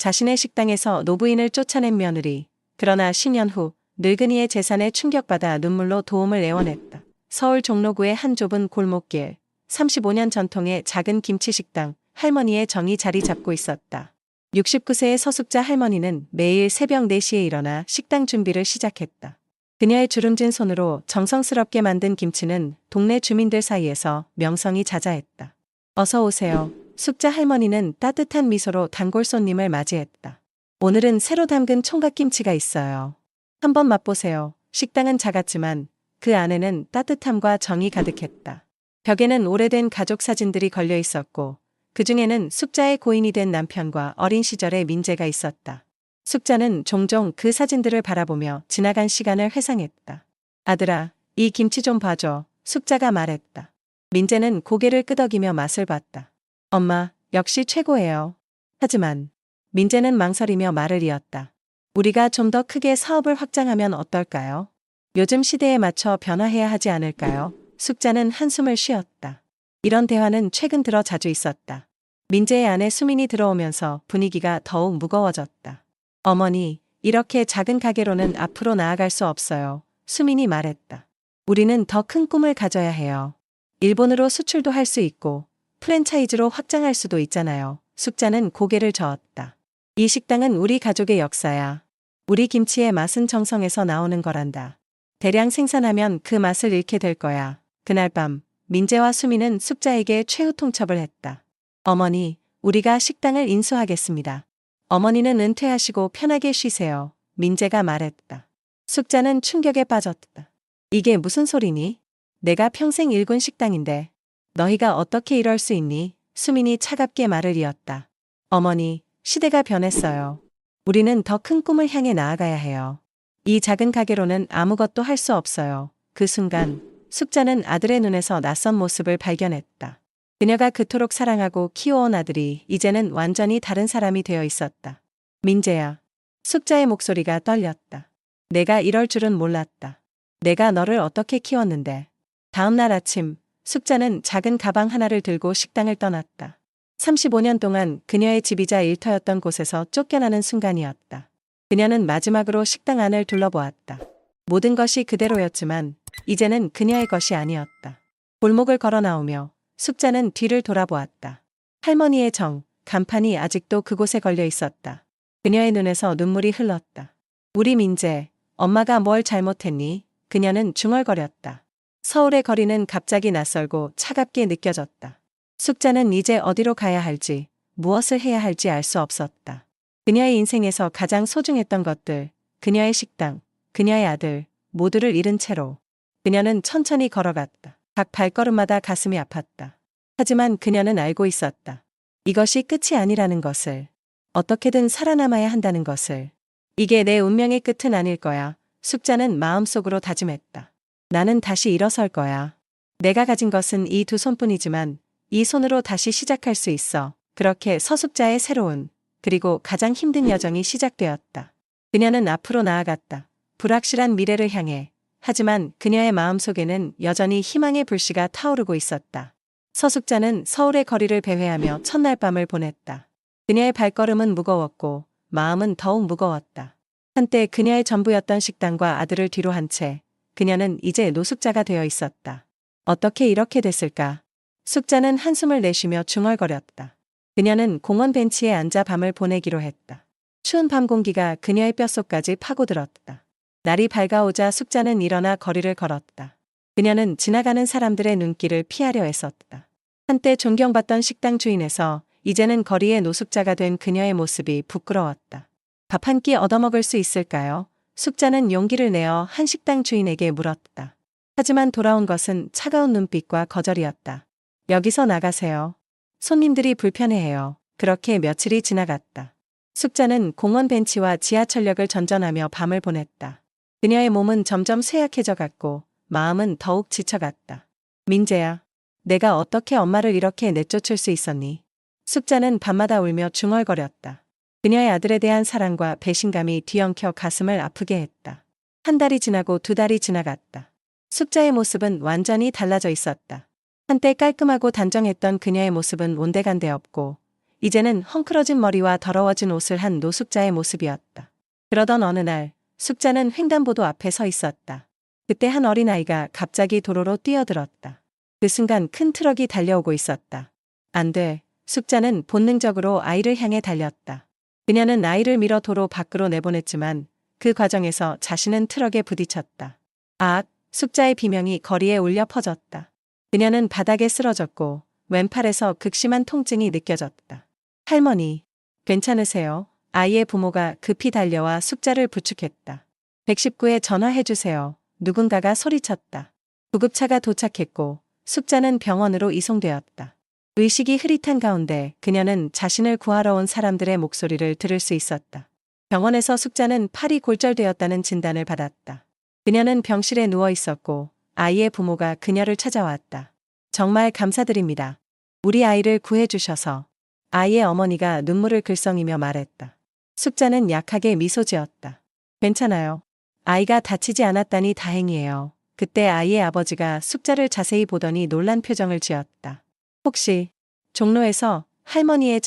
자신의 식당에서 노부인을 쫓아낸 며느리. 그러나 10년 후 늙은이의 재산에 충격받아 눈물로 도움을 애원했다. 서울 종로구의 한 좁은 골목길. 35년 전통의 작은 김치식당. 할머니의 정이 자리 잡고 있었다. 69세의 서숙자 할머니는 매일 새벽 4시에 일어나 식당 준비를 시작했다. 그녀의 주름진 손으로 정성스럽게 만든 김치는 동네 주민들 사이에서 명성이 자자했다. 어서 오세요. 숙자 할머니는 따뜻한 미소로 단골 손님을 맞이했다. 오늘은 새로 담근 총각김치가 있어요. 한번 맛보세요. 식당은 작았지만 그 안에는 따뜻함과 정이 가득했다. 벽에는 오래된 가족 사진들이 걸려 있었고 그 중에는 숙자의 고인이 된 남편과 어린 시절의 민재가 있었다. 숙자는 종종 그 사진들을 바라보며 지나간 시간을 회상했다. 아들아, 이 김치 좀 봐줘. 숙자가 말했다. 민재는 고개를 끄덕이며 맛을 봤다. 엄마, 역시 최고예요. 하지만 민재는 망설이며 말을 이었다. 우리가 좀 더 크게 사업을 확장하면 어떨까요? 요즘 시대에 맞춰 변화해야 하지 않을까요? 숙자는 한숨을 쉬었다. 이런 대화는 최근 들어 자주 있었다. 민재의 아내 수민이 들어오면서 분위기가 더욱 무거워졌다. 어머니, 이렇게 작은 가게로는 앞으로 나아갈 수 없어요. 수민이 말했다. 우리는 더 큰 꿈을 가져야 해요. 일본으로 수출도 할 수 있고 프랜차이즈로 확장할 수도 있잖아요. 숙자는 고개를 저었다. 이 식당은 우리 가족의 역사야. 우리 김치의 맛은 정성에서 나오는 거란다. 대량 생산하면 그 맛을 잃게 될 거야. 그날 밤 민재와 수민은 숙자에게 최후 통첩을 했다. 어머니, 우리가 식당을 인수하겠습니다. 어머니는 은퇴하시고 편하게 쉬세요. 민재가 말했다. 숙자는 충격에 빠졌다. 이게 무슨 소리니? 내가 평생 일군 식당인데 너희가 어떻게 이럴 수 있니? 수민이 차갑게 말을 이었다. 어머니, 시대가 변했어요. 우리는 더 큰 꿈을 향해 나아가야 해요. 이 작은 가게로는 아무것도 할 수 없어요. 그 순간 숙자는 아들의 눈에서 낯선 모습을 발견했다. 그녀가 그토록 사랑하고 키워온 아들이 이제는 완전히 다른 사람이 되어 있었다. 민재야. 숙자의 목소리가 떨렸다. 내가 이럴 줄은 몰랐다. 내가 너를 어떻게 키웠는데. 다음 날 아침, 숙자는 작은 가방 하나를 들고 식당을 떠났다. 35년 동안 그녀의 집이자 일터였던 곳에서 쫓겨나는 순간이었다. 그녀는 마지막으로 식당 안을 둘러보았다. 모든 것이 그대로였지만 이제는 그녀의 것이 아니었다. 골목을 걸어 나오며 숙자는 뒤를 돌아보았다. 할머니의 정, 간판이 아직도 그곳에 걸려 있었다. 그녀의 눈에서 눈물이 흘렀다. 우리 민재, 엄마가 뭘 잘못했니? 그녀는 중얼거렸다. 서울의 거리는 갑자기 낯설고 차갑게 느껴졌다. 숙자는 이제 어디로 가야 할지, 무엇을 해야 할지 알 수 없었다. 그녀의 인생에서 가장 소중했던 것들, 그녀의 식당, 그녀의 아들, 모두를 잃은 채로 그녀는 천천히 걸어갔다. 각 발걸음마다 가슴이 아팠다. 하지만 그녀는 알고 있었다. 이것이 끝이 아니라는 것을. 어떻게든 살아남아야 한다는 것을. 이게 내 운명의 끝은 아닐 거야. 숙자는 마음속으로 다짐했다. 나는 다시 일어설 거야. 내가 가진 것은 이 두 손뿐이지만 이 손으로 다시 시작할 수 있어. 그렇게 서숙자의 새로운, 그리고 가장 힘든 여정이 시작되었다. 그녀는 앞으로 나아갔다. 불확실한 미래를 향해. 하지만 그녀의 마음속에는 여전히 희망의 불씨가 타오르고 있었다. 서숙자는 서울의 거리를 배회하며 첫날 밤을 보냈다. 그녀의 발걸음은 무거웠고 마음은 더욱 무거웠다. 한때 그녀의 전부였던 식당과 아들을 뒤로 한 채 그녀는 이제 노숙자가 되어 있었다. 어떻게 이렇게 됐을까? 숙자는 한숨을 내쉬며 중얼거렸다. 그녀는 공원 벤치에 앉아 밤을 보내기로 했다. 추운 밤 공기가 그녀의 뼛속까지 파고들었다. 날이 밝아오자 숙자는 일어나 거리를 걸었다. 그녀는 지나가는 사람들의 눈길을 피하려 애썼다. 한때 존경받던 식당 주인에서 이제는 거리의 노숙자가 된 그녀의 모습이 부끄러웠다. 밥 한 끼 얻어먹을 수 있을까요? 숙자는 용기를 내어 한 식당 주인에게 물었다. 하지만 돌아온 것은 차가운 눈빛과 거절이었다. 여기서 나가세요. 손님들이 불편해해요. 그렇게 며칠이 지나갔다. 숙자는 공원 벤치와 지하철역을 전전하며 밤을 보냈다. 그녀의 몸은 점점 쇠약해져 갔고 마음은 더욱 지쳐갔다. 민재야, 내가 어떻게 엄마를 이렇게 내쫓을 수 있었니? 숙자는 밤마다 울며 중얼거렸다. 그녀의 아들에 대한 사랑과 배신감이 뒤엉켜 가슴을 아프게 했다. 한 달이 지나고 두 달이 지나갔다. 숙자의 모습은 완전히 달라져 있었다. 한때 깔끔하고 단정했던 그녀의 모습은 온데간데 없고 이제는 헝클어진 머리와 더러워진 옷을 한 노숙자의 모습이었다. 그러던 어느 날 숙자는 횡단보도 앞에 서 있었다. 그때 한 어린아이가 갑자기 도로로 뛰어들었다. 그 순간 큰 트럭이 달려오고 있었다. 안 돼. 숙자는 본능적으로 아이를 향해 달렸다. 그녀는 아이를 밀어 도로 밖으로 내보냈지만 그 과정에서 자신은 트럭에 부딪혔다. 아! 숙자의 비명이 거리에 울려 퍼졌다. 그녀는 바닥에 쓰러졌고 왼팔에서 극심한 통증이 느껴졌다. 할머니, 괜찮으세요? 아이의 부모가 급히 달려와 숙자를 부축했다. 119에 전화해주세요. 누군가가 소리쳤다. 구급차가 도착했고 숙자는 병원으로 이송되었다. 의식이 흐릿한 가운데 그녀는 자신을 구하러 온 사람들의 목소리를 들을 수 있었다. 병원에서 숙자는 팔이 골절되었다는 진단을 받았다. 그녀는 병실에 누워 있었고 아이의 부모가 그녀를 찾아왔다. 정말 감사드립니다. 우리 아이를 구해주셔서. 아이의 어머니가 눈물을 글썽이며 말했다. 숙자는 약하게 미소 지었다. 괜찮아요. 아이가 다치지 않았다니 다행이에요. 그때 아이의 아버지가 숙자를 자세히 보더니 놀란 표정을 지었다. 혹시 종로에서 할머니의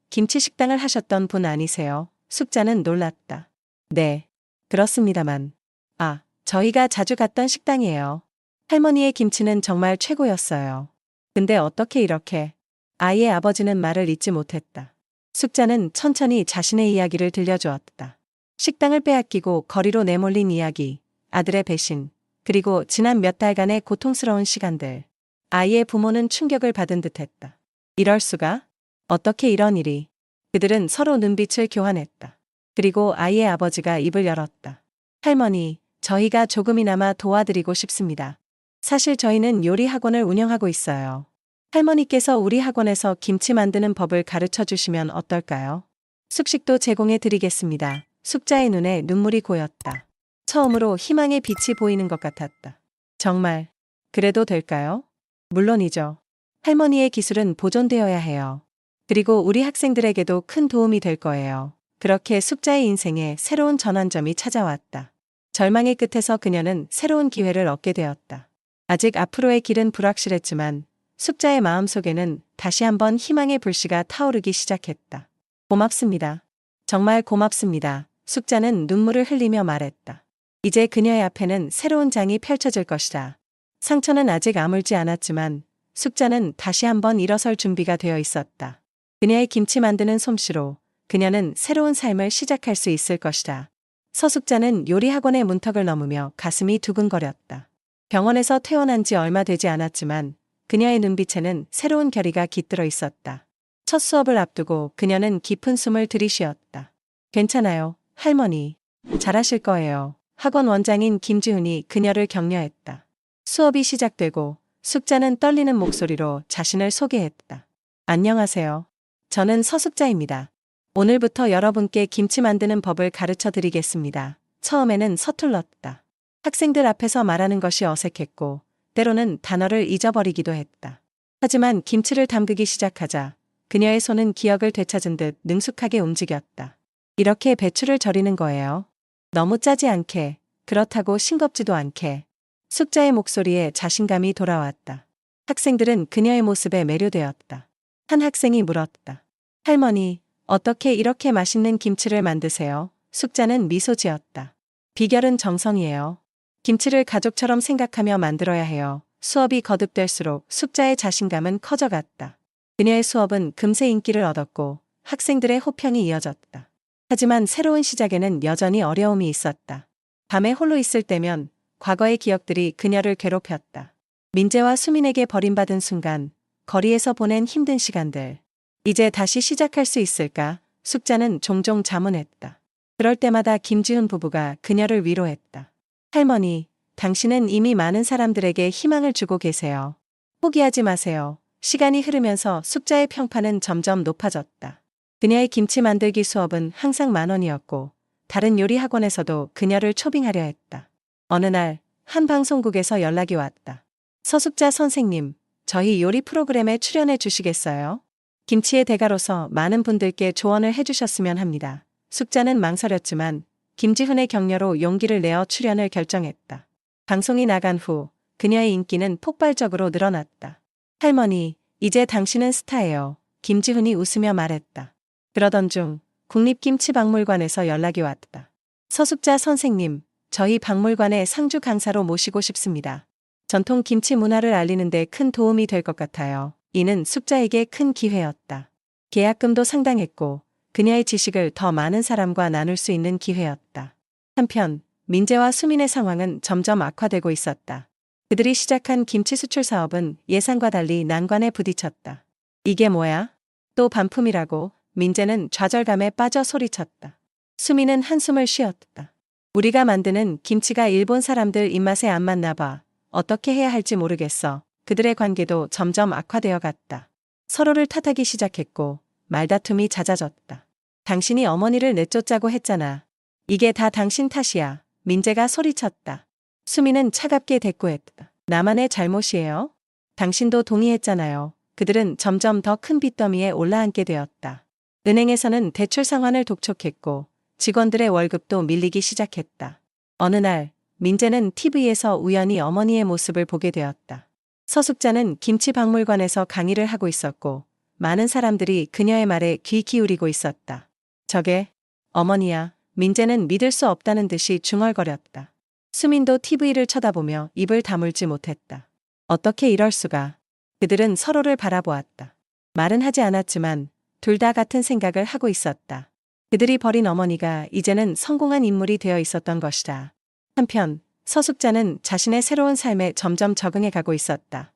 김치 식당을 하셨던 분 아니세요? 숙자는 놀랐다. 네, 그렇습니다만. 아, 저희가 자주 갔던 식당이에요. 할머니의 김치는 정말 최고였어요. 근데 어떻게 이렇게? 아이의 아버지는 말을 잇지 못했다. 숙자는 천천히 자신의 이야기를 들려주었다. 식당을 빼앗기고 거리로 내몰린 이야기, 아들의 배신, 그리고 지난 몇 달간의 고통스러운 시간들. 아이의 부모는 충격을 받은 듯했다. 이럴 수가? 어떻게 이런 일이? 그들은 서로 눈빛을 교환했다. 그리고 아이의 아버지가 입을 열었다. 할머니, 저희가 조금이나마 도와드리고 싶습니다. 사실 저희는 요리 학원을 운영하고 있어요. 할머니께서 우리 학원에서 김치 만드는 법을 가르쳐 주시면 어떨까요? 숙식도 제공해 드리겠습니다. 숙자의 눈에 눈물이 고였다. 처음으로 희망의 빛이 보이는 것 같았다. 정말, 그래도 될까요? 물론이죠. 할머니의 기술은 보존되어야 해요. 그리고 우리 학생들에게도 큰 도움이 될 거예요. 그렇게 숙자의 인생에 새로운 전환점이 찾아왔다. 절망의 끝에서 그녀는 새로운 기회를 얻게 되었다. 아직 앞으로의 길은 불확실했지만 숙자의 마음속에는 다시 한번 희망의 불씨가 타오르기 시작했다. 고맙습니다. 정말 고맙습니다. 숙자는 눈물을 흘리며 말했다. 이제 그녀의 앞에는 새로운 장이 펼쳐질 것이다. 상처는 아직 아물지 않았지만 숙자는 다시 한번 일어설 준비가 되어 있었다. 그녀의 김치 만드는 솜씨로 그녀는 새로운 삶을 시작할 수 있을 것이다. 서숙자는 요리학원의 문턱을 넘으며 가슴이 두근거렸다. 병원에서 퇴원한 지 얼마 되지 않았지만 그녀의 눈빛에는 새로운 결의가 깃들어 있었다. 첫 수업을 앞두고 그녀는 깊은 숨을 들이쉬었다. 괜찮아요, 할머니. 잘하실 거예요. 학원 원장인 김지훈이 그녀를 격려했다. 수업이 시작되고 숙자는 떨리는 목소리로 자신을 소개했다. 안녕하세요. 저는 서숙자입니다. 오늘부터 여러분께 김치 만드는 법을 가르쳐 드리겠습니다. 처음에는 서툴렀다. 학생들 앞에서 말하는 것이 어색했고 때로는 단어를 잊어버리기도 했다. 하지만 김치를 담그기 시작하자 그녀의 손은 기억을 되찾은 듯 능숙하게 움직였다. 이렇게 배추를 절이는 거예요. 너무 짜지 않게, 그렇다고 싱겁지도 않게. 숙자의 목소리에 자신감이 돌아왔다. 학생들은 그녀의 모습에 매료되었다. 한 학생이 물었다. 할머니, 어떻게 이렇게 맛있는 김치를 만드세요? 숙자는 미소 지었다. 비결은 정성이에요. 김치를 가족처럼 생각하며 만들어야 해요. 수업이 거듭될수록 숙자의 자신감은 커져갔다. 그녀의 수업은 금세 인기를 얻었고 학생들의 호평이 이어졌다. 하지만 새로운 시작에는 여전히 어려움이 있었다. 밤에 홀로 있을 때면 과거의 기억들이 그녀를 괴롭혔다. 민재와 수민에게 버림받은 순간, 거리에서 보낸 힘든 시간들. 이제 다시 시작할 수 있을까? 숙자는 종종 자문했다. 그럴 때마다 김지훈 부부가 그녀를 위로했다. 할머니, 당신은 이미 많은 사람들에게 희망을 주고 계세요. 포기하지 마세요. 시간이 흐르면서 숙자의 평판은 점점 높아졌다. 그녀의 김치 만들기 수업은 항상 10,000원이었고 다른 요리 학원에서도 그녀를 초빙하려 했다. 어느 날 한 방송국에서 연락이 왔다. 서숙자 선생님, 저희 요리 프로그램에 출연해 주시겠어요? 김치의 대가로서 많은 분들께 조언을 해주셨으면 합니다. 숙자는 망설였지만 김지훈의 격려로 용기를 내어 출연을 결정했다. 방송이 나간 후 그녀의 인기는 폭발적으로 늘어났다. 할머니, 이제 당신은 스타예요. 김지훈이 웃으며 말했다. 그러던 중 국립김치박물관에서 연락이 왔다. 서숙자 선생님, 저희 박물관에 상주 강사로 모시고 싶습니다. 전통 김치 문화를 알리는 데 큰 도움이 될 것 같아요. 이는 숙자에게 큰 기회였다. 계약금도 상당했고 그녀의 지식을 더 많은 사람과 나눌 수 있는 기회였다. 한편 민재와 수민의 상황은 점점 악화되고 있었다. 그들이 시작한 김치 수출 사업은 예상과 달리 난관에 부딪혔다. 이게 뭐야? 또 반품이라고? 민재는 좌절감에 빠져 소리쳤다. 수민은 한숨을 쉬었다. 우리가 만드는 김치가 일본 사람들 입맛에 안 맞나 봐. 어떻게 해야 할지 모르겠어. 그들의 관계도 점점 악화되어 갔다. 서로를 탓하기 시작했고 말다툼이 잦아졌다. 당신이 어머니를 내쫓자고 했잖아. 이게 다 당신 탓이야. 민재가 소리쳤다. 수민은 차갑게 대꾸했다. 나만의 잘못이에요? 당신도 동의했잖아요. 그들은 점점 더 큰 빚더미에 올라앉게 되었다. 은행에서는 대출 상환을 독촉했고 직원들의 월급도 밀리기 시작했다. 어느 날 민재는 TV에서 우연히 어머니의 모습을 보게 되었다. 서숙자는 김치박물관에서 강의를 하고 있었고 많은 사람들이 그녀의 말에 귀 기울이고 있었다. 저게 어머니야. 민재는 믿을 수 없다는 듯이 중얼거렸다. 수민도 TV를 쳐다보며 입을 다물지 못했다. 어떻게 이럴 수가. 그들은 서로를 바라보았다. 말은 하지 않았지만 둘 다 같은 생각을 하고 있었다. 그들이 버린 어머니가 이제는 성공한 인물이 되어 있었던 것이다. 한편 서숙자는 자신의 새로운 삶에 점점 적응해 가고 있었다.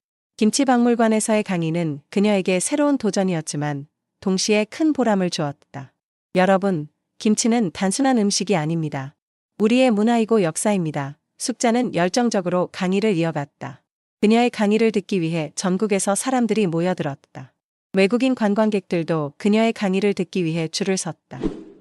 김치박물관에서의 강의는 그녀에게 새로운 도전이었지만 동시에 큰 보람을 주었다. 여러분, 김치는 단순한 음식이 아닙니다. 우리의 문화이고 역사입니다. 숙자는 열정적으로 강의를 이어갔다. 그녀의 강의를 듣기 위해 전국에서 사람들이 모여들었다. 외국인 관광객들도 그녀의 강의를 듣기 위해 줄을 섰다.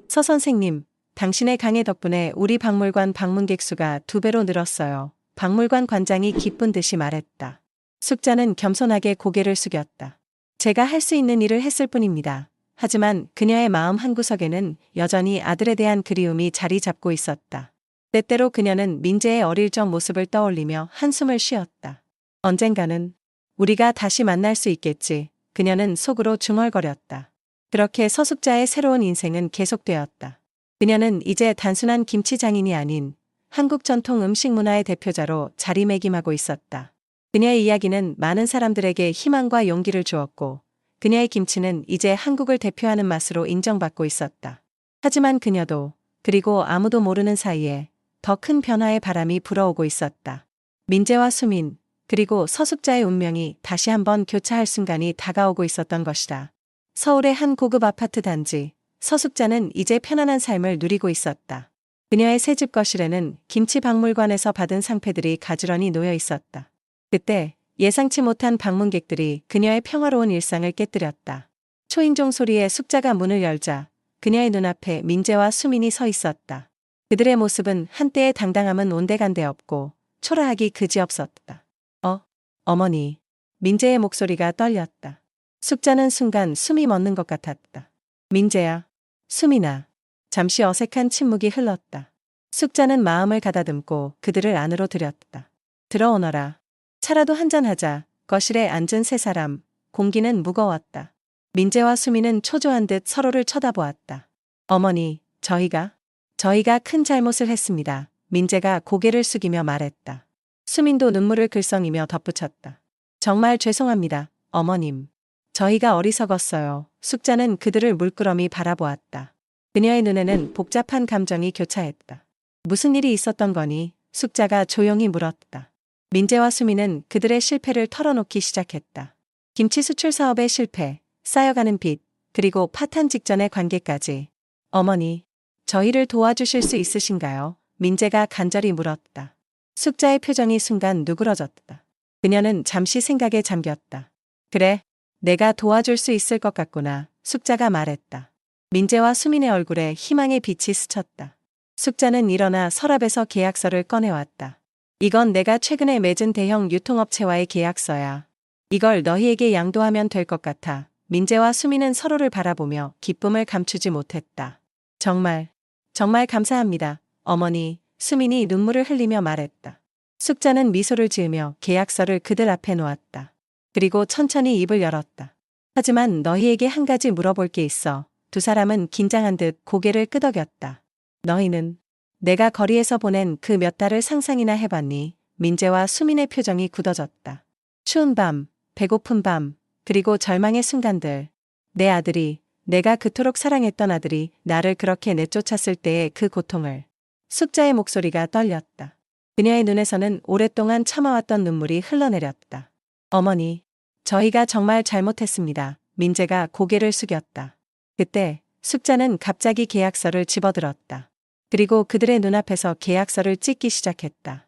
서 선생님, 당신의 강의 덕분에 우리 박물관 방문객 수가 2배로 늘었어요. 박물관 관장이 기쁜 듯이 말했다. 숙자는 겸손하게 고개를 숙였다. 제가 할 수 있는 일을 했을 뿐입니다. 하지만 그녀의 마음 한구석에는 여전히 아들에 대한 그리움이 자리 잡고 있었다. 때때로 그녀는 민재의 어릴 적 모습을 떠올리며 한숨을 쉬었다. 언젠가는 우리가 다시 만날 수 있겠지. 그녀는 속으로 중얼거렸다. 그렇게 서숙자의 새로운 인생은 계속되었다. 그녀는 이제 단순한 김치 장인이 아닌 한국 전통 음식 문화의 대표자로 자리매김하고 있었다. 그녀의 이야기는 많은 사람들에게 희망과 용기를 주었고 그녀의 김치는 이제 한국을 대표하는 맛으로 인정받고 있었다. 하지만 그녀도 그리고 아무도 모르는 사이에 더 큰 변화의 바람이 불어오고 있었다. 민재와 수민 그리고 서숙자의 운명이 다시 한번 교차할 순간이 다가오고 있었던 것이다. 서울의 한 고급 아파트 단지, 서숙자는 이제 편안한 삶을 누리고 있었다. 그녀의 새집 거실에는 김치박물관에서 받은 상패들이 가지런히 놓여 있었다. 그때 예상치 못한 방문객들이 그녀의 평화로운 일상을 깨뜨렸다. 초인종 소리에 숙자가 문을 열자 그녀의 눈앞에 민재와 수민이 서 있었다. 그들의 모습은 한때의 당당함은 온데간데 없고 초라하기 그지없었다. 어머니. 민재의 목소리가 떨렸다. 숙자는 순간 숨이 멎는 것 같았다. 민재야. 수민아. 잠시 어색한 침묵이 흘렀다. 숙자는 마음을 가다듬고 그들을 안으로 들였다. 들어오너라. 차라도 한잔하자. 거실에 앉은 세 사람. 공기는 무거웠다. 민재와 수민은 초조한 듯 서로를 쳐다보았다. 어머니, 저희가 큰 잘못을 했습니다. 민재가 고개를 숙이며 말했다. 수민도 눈물을 글썽이며 덧붙였다. 정말 죄송합니다, 어머님. 저희가 어리석었어요. 숙자는 그들을 물끄러미 바라보았다. 그녀의 눈에는 복잡한 감정이 교차했다. 무슨 일이 있었던 거니? 숙자가 조용히 물었다. 민재와 수민은 그들의 실패를 털어놓기 시작했다. 김치 수출 사업의 실패, 쌓여가는 빚, 그리고 파탄 직전의 관계까지. 어머니, 저희를 도와주실 수 있으신가요? 민재가 간절히 물었다. 숙자의 표정이 순간 누그러졌다. 그녀는 잠시 생각에 잠겼다. 그래, 내가 도와줄 수 있을 것 같구나. 숙자가 말했다. 민재와 수민의 얼굴에 희망의 빛이 스쳤다. 숙자는 일어나 서랍에서 계약서를 꺼내왔다. 이건 내가 최근에 맺은 대형 유통업체와의 계약서야. 이걸 너희에게 양도하면 될 것 같아. 민재와 수민은 서로를 바라보며 기쁨을 감추지 못했다. 정말 감사합니다, 어머니. 수민이 눈물을 흘리며 말했다. 숙자는 미소를 지으며 계약서를 그들 앞에 놓았다. 그리고 천천히 입을 열었다. 하지만 너희에게 한 가지 물어볼 게 있어. 두 사람은 긴장한 듯 고개를 끄덕였다. 너희는 내가 거리에서 보낸 그 몇 달을 상상이나 해봤니? 민재와 수민의 표정이 굳어졌다. 추운 밤, 배고픈 밤, 그리고 절망의 순간들. 내 아들이, 내가 그토록 사랑했던 아들이 나를 그렇게 내쫓았을 때의 그 고통을. 숙자의 목소리가 떨렸다. 그녀의 눈에서는 오랫동안 참아왔던 눈물이 흘러내렸다. 어머니, 저희가 정말 잘못했습니다. 민재가 고개를 숙였다. 그때 숙자는 갑자기 계약서를 집어들었다. 그리고 그들의 눈앞에서 계약서를 찢기 시작했다.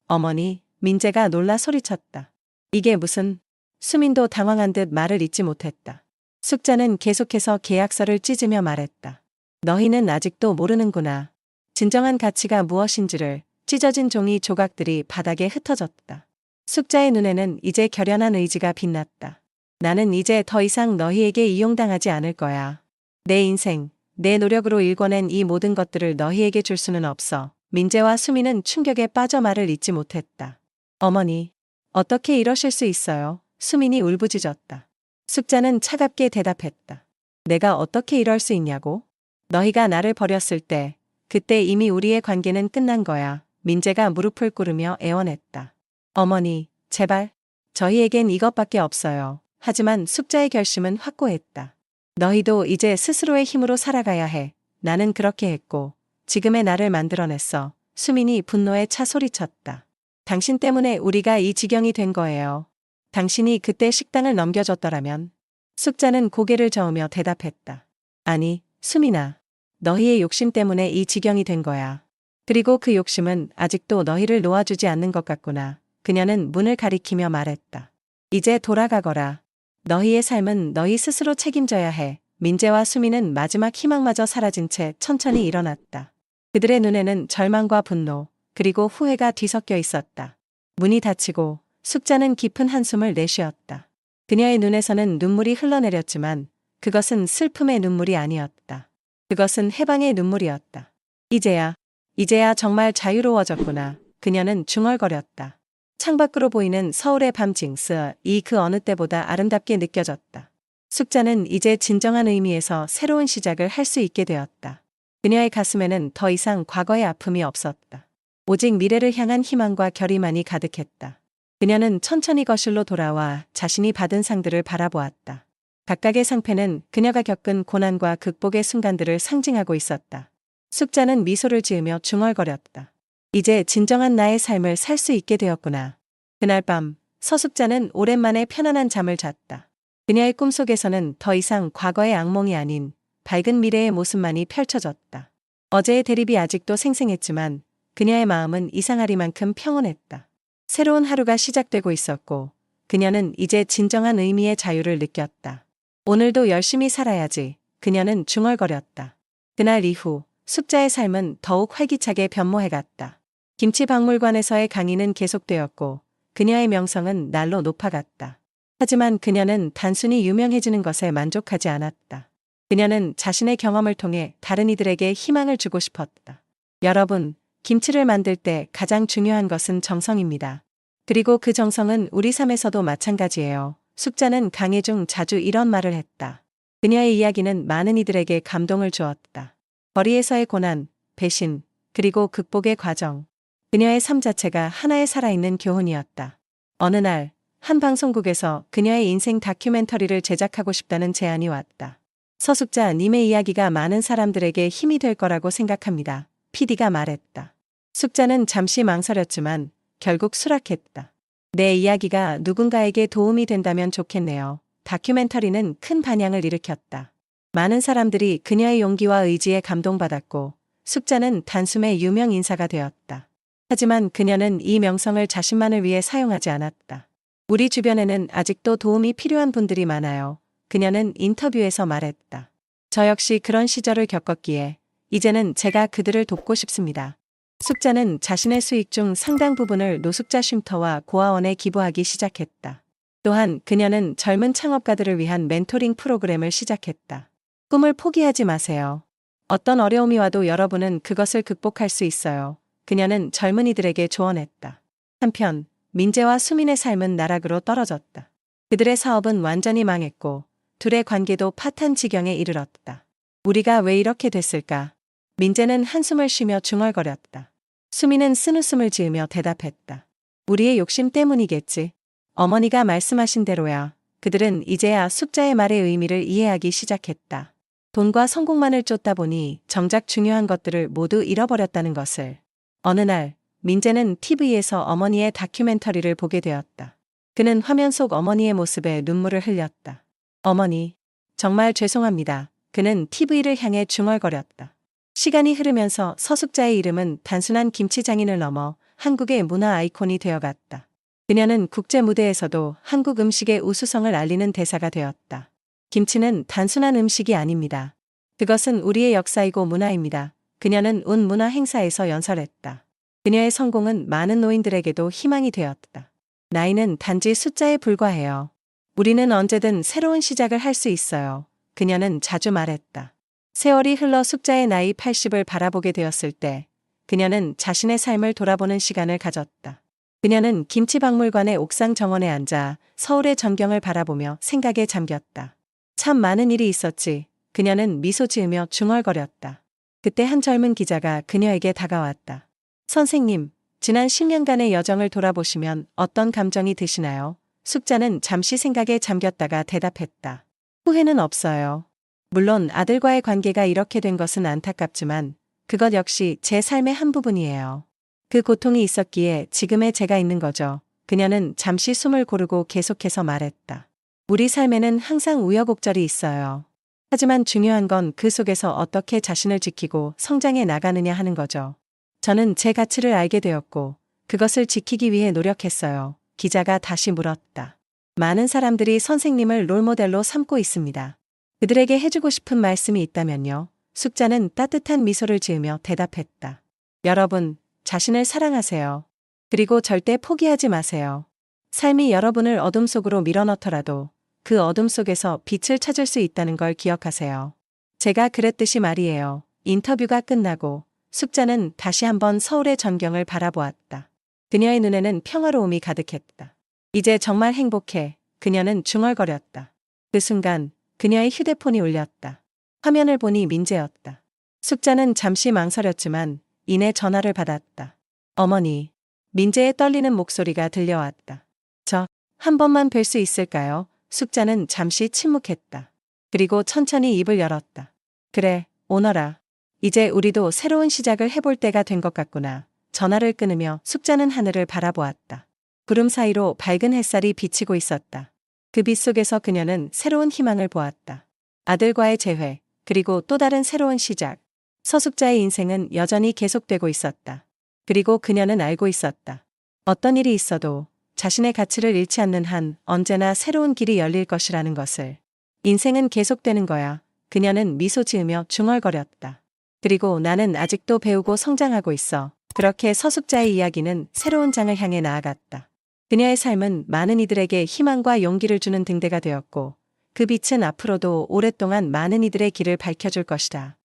어머니, 민재가 놀라 소리쳤다. 이게 무슨... 수민도 당황한 듯 말을 잇지 못했다. 숙자는 계속해서 계약서를 찢으며 말했다. 너희는 아직도 모르는구나. 진정한 가치가 무엇인지를. 찢어진 종이 조각들이 바닥에 흩어졌다. 숙자의 눈에는 이제 결연한 의지가 빛났다. 나는 이제 더 이상 너희에게 이용당하지 않을 거야. 내 인생, 내 노력으로 일궈낸 이 모든 것들을 너희에게 줄 수는 없어. 민재와 수민은 충격에 빠져 말을 잇지 못했다. 어머니, 어떻게 이러실 수 있어요? 수민이 울부짖었다. 숙자는 차갑게 대답했다. 내가 어떻게 이럴 수 있냐고? 너희가 나를 버렸을 때, 그때 이미 우리의 관계는 끝난 거야. 민재가 무릎을 꿇으며 애원했다. 어머니, 제발. 저희에겐 이것밖에 없어요. 하지만 숙자의 결심은 확고했다. 너희도 이제 스스로의 힘으로 살아가야 해. 나는 그렇게 했고, 지금의 나를 만들어냈어. 수민이 분노에 차 소리쳤다. 당신 때문에 우리가 이 지경이 된 거예요. 당신이 그때 식당을 넘겨줬더라면. 숙자는 고개를 저으며 대답했다. 아니, 수민아. 너희의 욕심 때문에 이 지경이 된 거야. 그리고 그 욕심은 아직도 너희를 놓아주지 않는 것 같구나. 그녀는 문을 가리키며 말했다. 이제 돌아가거라. 너희의 삶은 너희 스스로 책임져야 해. 민재와 수민은 마지막 희망마저 사라진 채 천천히 일어났다. 그들의 눈에는 절망과 분노, 그리고 후회가 뒤섞여 있었다. 문이 닫히고 숙자는 깊은 한숨을 내쉬었다. 그녀의 눈에서는 눈물이 흘러내렸지만 그것은 슬픔의 눈물이 아니었다. 그것은 해방의 눈물이었다. 이제야 정말 자유로워졌구나. 그녀는 중얼거렸다. 창밖으로 보이는 서울의 밤 징스, 그 어느 때보다 아름답게 느껴졌다. 숙자는 이제 진정한 의미에서 새로운 시작을 할 수 있게 되었다. 그녀의 가슴에는 더 이상 과거의 아픔이 없었다. 오직 미래를 향한 희망과 결의만이 가득했다. 그녀는 천천히 거실로 돌아와 자신이 받은 상들을 바라보았다. 각각의 상패는 그녀가 겪은 고난과 극복의 순간들을 상징하고 있었다. 숙자는 미소를 지으며 중얼거렸다. 이제 진정한 나의 삶을 살 수 있게 되었구나. 그날 밤, 서숙자는 오랜만에 편안한 잠을 잤다. 그녀의 꿈속에서는 더 이상 과거의 악몽이 아닌 밝은 미래의 모습만이 펼쳐졌다. 어제의 대립이 아직도 생생했지만 그녀의 마음은 이상하리만큼 평온했다. 새로운 하루가 시작되고 있었고 그녀는 이제 진정한 의미의 자유를 느꼈다. 오늘도 열심히 살아야지. 그녀는 중얼거렸다. 그날 이후 숙자의 삶은 더욱 활기차게 변모해갔다. 김치박물관에서의 강의는 계속되었고 그녀의 명성은 날로 높아갔다. 하지만 그녀는 단순히 유명해지는 것에 만족하지 않았다. 그녀는 자신의 경험을 통해 다른 이들에게 희망을 주고 싶었다. 여러분, 김치를 만들 때 가장 중요한 것은 정성입니다. 그리고 그 정성은 우리 삶에서도 마찬가지예요. 숙자는 강의 중 자주 이런 말을 했다. 그녀의 이야기는 많은 이들에게 감동을 주었다. 거리에서의 고난, 배신, 그리고 극복의 과정. 그녀의 삶 자체가 하나의 살아있는 교훈이었다. 어느 날, 한 방송국에서 그녀의 인생 다큐멘터리를 제작하고 싶다는 제안이 왔다. 서숙자 님의 이야기가 많은 사람들에게 힘이 될 거라고 생각합니다. PD가 말했다. 숙자는 잠시 망설였지만 결국 수락했다. 내 이야기가 누군가에게 도움이 된다면 좋겠네요. 다큐멘터리는 큰 반향을 일으켰다. 많은 사람들이 그녀의 용기와 의지에 감동받았고 숙자는 단숨에 유명 인사가 되었다. 하지만 그녀는 이 명성을 자신만을 위해 사용하지 않았다. 우리 주변에는 아직도 도움이 필요한 분들이 많아요. 그녀는 인터뷰에서 말했다. 저 역시 그런 시절을 겪었기에 이제는 제가 그들을 돕고 싶습니다. 숙자는 자신의 수익 중 상당 부분을 노숙자 쉼터와 고아원에 기부하기 시작했다. 또한 그녀는 젊은 창업가들을 위한 멘토링 프로그램을 시작했다. 꿈을 포기하지 마세요. 어떤 어려움이 와도 여러분은 그것을 극복할 수 있어요. 그녀는 젊은이들에게 조언했다. 한편 민재와 수민의 삶은 나락으로 떨어졌다. 그들의 사업은 완전히 망했고 둘의 관계도 파탄 지경에 이르렀다. 우리가 왜 이렇게 됐을까? 민재는 한숨을 쉬며 중얼거렸다. 수미는 쓴웃음을 지으며 대답했다. 우리의 욕심 때문이겠지. 어머니가 말씀하신 대로야. 그들은 이제야 숙자의 말의 의미를 이해하기 시작했다. 돈과 성공만을 쫓다 보니 정작 중요한 것들을 모두 잃어버렸다는 것을. 어느 날 민재는 TV에서 어머니의 다큐멘터리를 보게 되었다. 그는 화면 속 어머니의 모습에 눈물을 흘렸다. 어머니, 정말 죄송합니다. 그는 TV를 향해 중얼거렸다. 시간이 흐르면서 서숙자의 이름은 단순한 김치장인을 넘어 한국의 문화 아이콘이 되어갔다. 그녀는 국제 무대에서도 한국 음식의 우수성을 알리는 대사가 되었다. 김치는 단순한 음식이 아닙니다. 그것은 우리의 역사이고 문화입니다. 그녀는 온 문화 행사에서 연설했다. 그녀의 성공은 많은 노인들에게도 희망이 되었다. 나이는 단지 숫자에 불과해요. 우리는 언제든 새로운 시작을 할 수 있어요. 그녀는 자주 말했다. 세월이 흘러 숙자의 나이 80을 바라보게 되었을 때 그녀는 자신의 삶을 돌아보는 시간을 가졌다. 그녀는 김치박물관의 옥상 정원에 앉아 서울의 전경을 바라보며 생각에 잠겼다. 참 많은 일이 있었지. 그녀는 미소 지으며 중얼거렸다. 그때 한 젊은 기자가 그녀에게 다가왔다. 선생님, 지난 10년간의 여정을 돌아보시면 어떤 감정이 드시나요? 숙자는 잠시 생각에 잠겼다가 대답했다. 후회는 없어요. 물론 아들과의 관계가 이렇게 된 것은 안타깝지만 그것 역시 제 삶의 한 부분이에요. 그 고통이 있었기에 지금의 제가 있는 거죠. 그녀는 잠시 숨을 고르고 계속해서 말했다. 우리 삶에는 항상 우여곡절이 있어요. 하지만 중요한 건 그 속에서 어떻게 자신을 지키고 성장해 나가느냐 하는 거죠. 저는 제 가치를 알게 되었고 그것을 지키기 위해 노력했어요. 기자가 다시 물었다. 많은 사람들이 선생님을 롤모델로 삼고 있습니다. 그들에게 해주고 싶은 말씀이 있다면요. 숙자는 따뜻한 미소를 지으며 대답했다. 여러분, 자신을 사랑하세요. 그리고 절대 포기하지 마세요. 삶이 여러분을 어둠 속으로 밀어넣더라도 그 어둠 속에서 빛을 찾을 수 있다는 걸 기억하세요. 제가 그랬듯이 말이에요. 인터뷰가 끝나고 숙자는 다시 한번 서울의 전경을 바라보았다. 그녀의 눈에는 평화로움이 가득했다. 이제 정말 행복해. 그녀는 중얼거렸다. 그 순간 그녀의 휴대폰이 울렸다. 화면을 보니 민재였다. 숙자는 잠시 망설였지만 이내 전화를 받았다. 어머니. 민재의 떨리는 목소리가 들려왔다. 저, 한 번만 뵐 수 있을까요? 숙자는 잠시 침묵했다. 그리고 천천히 입을 열었다. 그래, 오너라. 이제 우리도 새로운 시작을 해볼 때가 된 것 같구나. 전화를 끊으며 숙자는 하늘을 바라보았다. 구름 사이로 밝은 햇살이 비치고 있었다. 그 빛 속에서 그녀는 새로운 희망을 보았다. 아들과의 재회, 그리고 또 다른 새로운 시작. 서숙자의 인생은 여전히 계속되고 있었다. 그리고 그녀는 알고 있었다. 어떤 일이 있어도 자신의 가치를 잃지 않는 한 언제나 새로운 길이 열릴 것이라는 것을. 인생은 계속되는 거야. 그녀는 미소 지으며 중얼거렸다. 그리고 나는 아직도 배우고 성장하고 있어. 그렇게 서숙자의 이야기는 새로운 장을 향해 나아갔다. 그녀의 삶은 많은 이들에게 희망과 용기를 주는 등대가 되었고 그 빛은 앞으로도 오랫동안 많은 이들의 길을 밝혀줄 것이다.